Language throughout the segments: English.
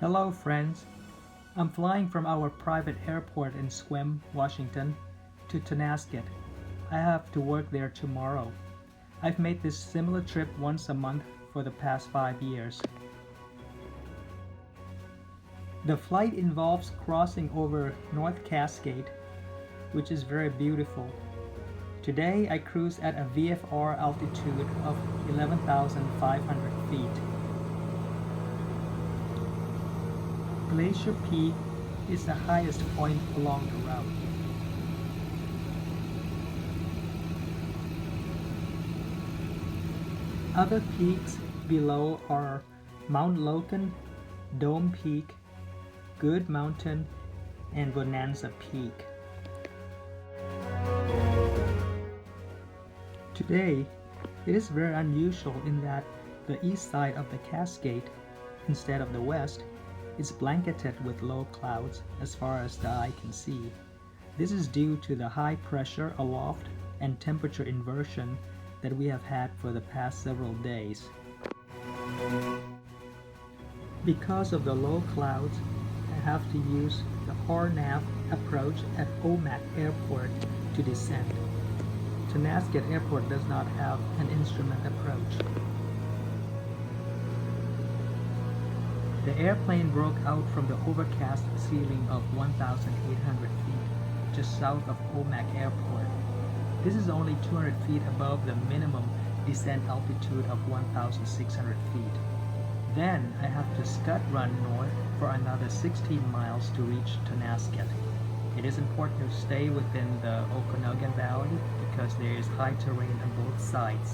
Hello friends, I'm flying from our private airport in Sequim, Washington to Tonasket. I have to work there tomorrow. I've made this similar trip once a month for the past 5 years. The flight involves crossing over North Cascade, which is very beautiful. Today I cruise at a VFR altitude of 11,500 feet. Glacier Peak is the highest point along the route. Other peaks below are Mount Logan, Dome Peak, Good Mountain, and Bonanza Peak. Today, it is very unusual in that the east side of the Cascade, instead of the west, is blanketed with low clouds as far as the eye can see. This is due to the high pressure aloft and temperature inversion that we have had for the past several days. Because of the low clouds, I have to use the HORNAV approach at Omak Airport to descend. Tonasket Airport does not have an instrument approach. The airplane broke out from the overcast ceiling of 1,800 feet just south of Omak Airport. This is only 200 feet above the minimum descent altitude of 1,600 feet. Then I have to scud run north for another 16 miles to reach Tonasket. It is important to stay within the Okanogan Valley because there is high terrain on both sides.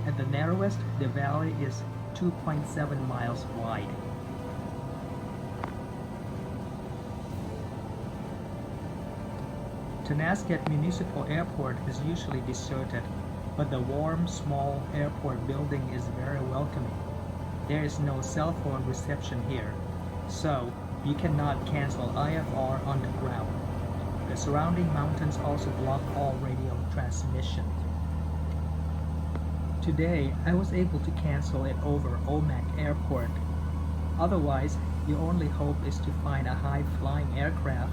At the narrowest, the valley is 2.7 miles wide. Tonasket Municipal Airport is usually deserted, but the warm, small airport building is very welcoming. There is no cell phone reception here, so you cannot cancel IFR on the ground. The surrounding mountains also block all radio transmission. Today, I was able to cancel it over Omak Airport. Otherwise, your only hope is to find a high-flying aircraft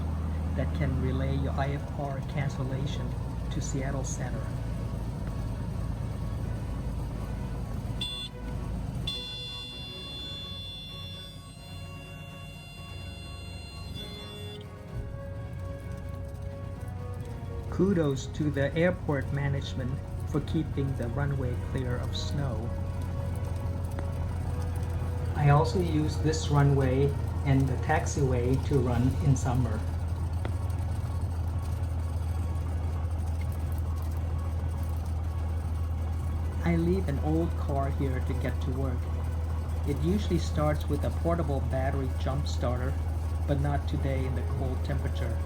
that can relay your IFR cancellation to Seattle Center. Kudos to the airport management for keeping the runway clear of snow. I also use this runway and the taxiway to run in summer. I leave an old car here to get to work. It usually starts with a portable battery jump starter, but not today in the cold temperature.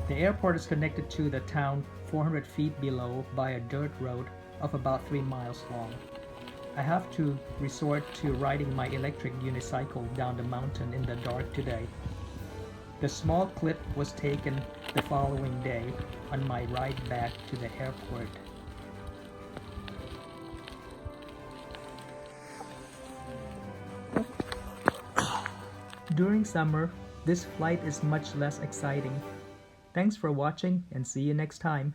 The airport is connected to the town 400 feet below by a dirt road of about 3 miles long. I have to resort to riding my electric unicycle down the mountain in the dark today. The small clip was taken the following day on my ride back to the airport. During summer, this flight is much less exciting. Thanks for watching and see you next time.